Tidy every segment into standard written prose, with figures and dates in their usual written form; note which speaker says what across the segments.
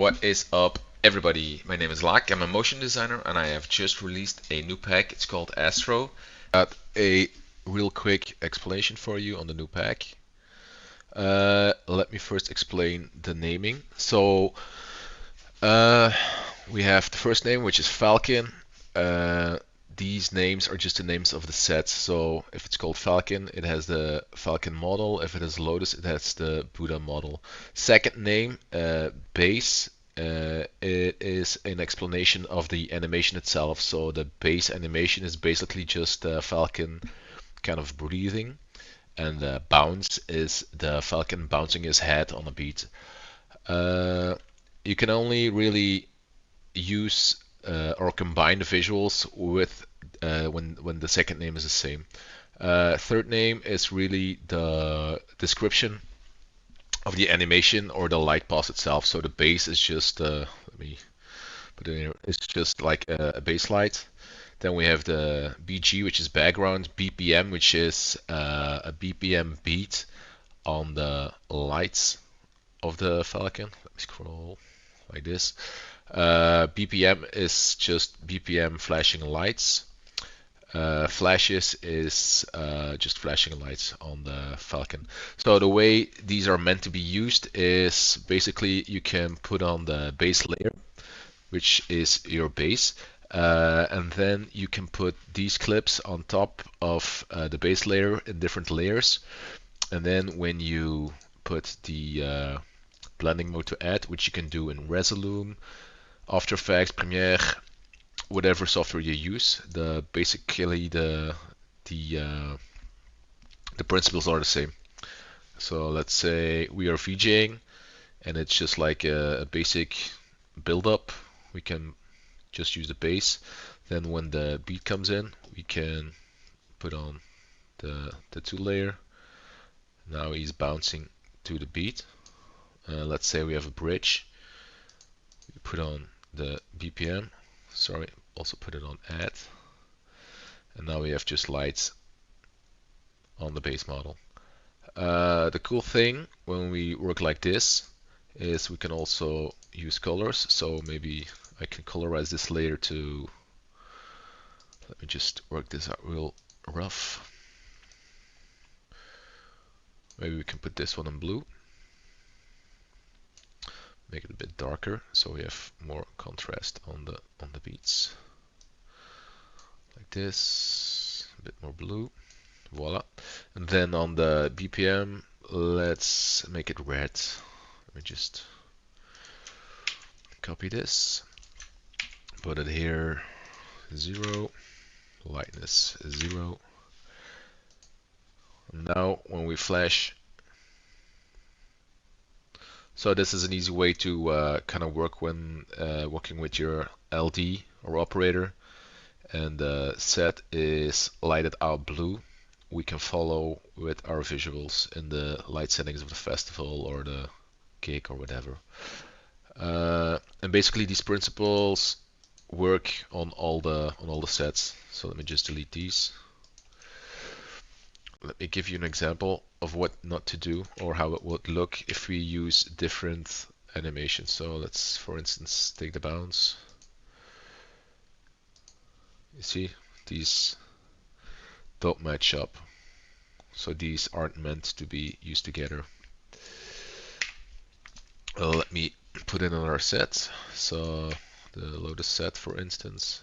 Speaker 1: What is up, everybody? My name is LAAK. I'm a motion designer and I have just released a new pack. It's called Astro. Got a real quick explanation for you on the new pack. Let me first explain the naming. We have the first name, which is Falcon. These names are just the names of the sets. So if it's called Falcon, it has the Falcon model. If it is Lotus, it has the Buddha model. Second name, Base. It is an explanation of the animation itself. So the base animation is basically just the Falcon kind of breathing, and the bounce is the Falcon bouncing his head on a beat. You can only really use or combine the visuals with when the second name is the same. Third name is really the description of the animation or the light path itself. So the base is just let me put it in here. It's just like a base light. Then we have the BG, which is background, BPM, which is a BPM beat on the lights of the Falcon. Let me scroll like this. BPM is just BPM flashing lights. Flashes is just flashing lights on the Falcon. So the way these are meant to be used is basically you can put on the base layer, which is your base, and then you can put these clips on top of the base layer in different layers. And then when you put the blending mode to add, which you can do in Resolume, After Effects, Premiere, whatever software you use, basically the principles are the same. So let's say we are VJing and it's just like a basic build-up. We can just use the bass. Then when the beat comes in, we can put on the 2-layer. Now he's bouncing to the beat. Let's say we have a bridge. We put on the BPM. Sorry, also put it on add. And now we have just lights on the base model. The cool thing when we work like this is we can also use colors. So maybe I can colorize this layer to, let me just work this out real rough. Maybe we can put this one in blue. Make it a bit darker so we have more contrast on the beats. Like this, a bit more blue. Voila. And then on the BPM, let's make it red. Let me just copy this, put it here, 0, lightness 0. Now when we flash, so this is an easy way to kind of work when working with your LD or operator, and the set is lighted out blue. We can follow with our visuals in the light settings of the festival or the gig or whatever. And basically these principles work on all the sets. So let me just delete these. Let me give you an example of what not to do or how it would look if we use different animations. So let's, for instance, take the bounce. You see, these don't match up. So these aren't meant to be used together. Let me put in another set. So the Lotus set, for instance.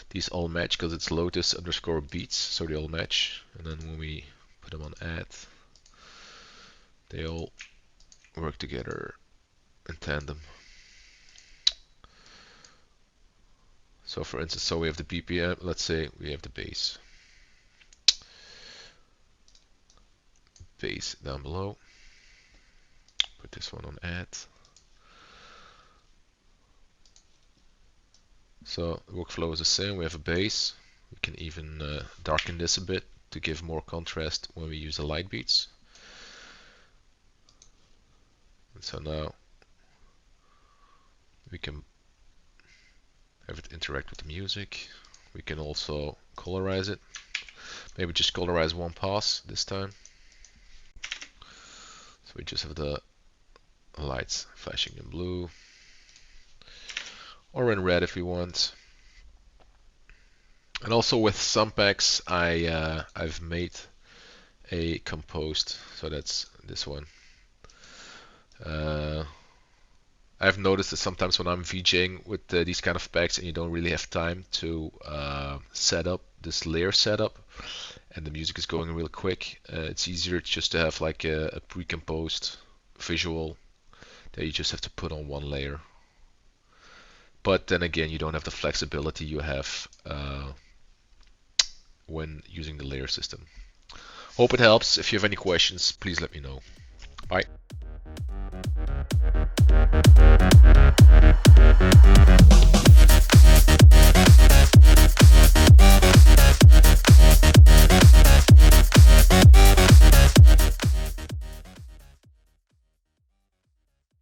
Speaker 1: These all match because it's Lotus underscore beats, so they all match. And then when we put them on add, they all work together in tandem. So for instance, so we have the BPM, let's say we have the bass. Bass down below. Put this one on add. So the workflow is the same. We have a bass. We can even darken this a bit to give more contrast when we use the light beats. And so now we can have it interact with the music. We can also colorize it. Maybe just colorize one pass this time. So we just have the lights flashing in blue. or in red if we want. And also with some packs, I've made a composed, so that's this one. Uh, I've noticed that sometimes when I'm VJing with these kind of packs and you don't really have time to set up this layer setup, and the music is going real quick, it's easier just to have like a precomposed visual that you just have to put on one layer. But then again, you don't have the flexibility you have when using the layer system. Hope it helps. If you have any questions, please let me know. Bye.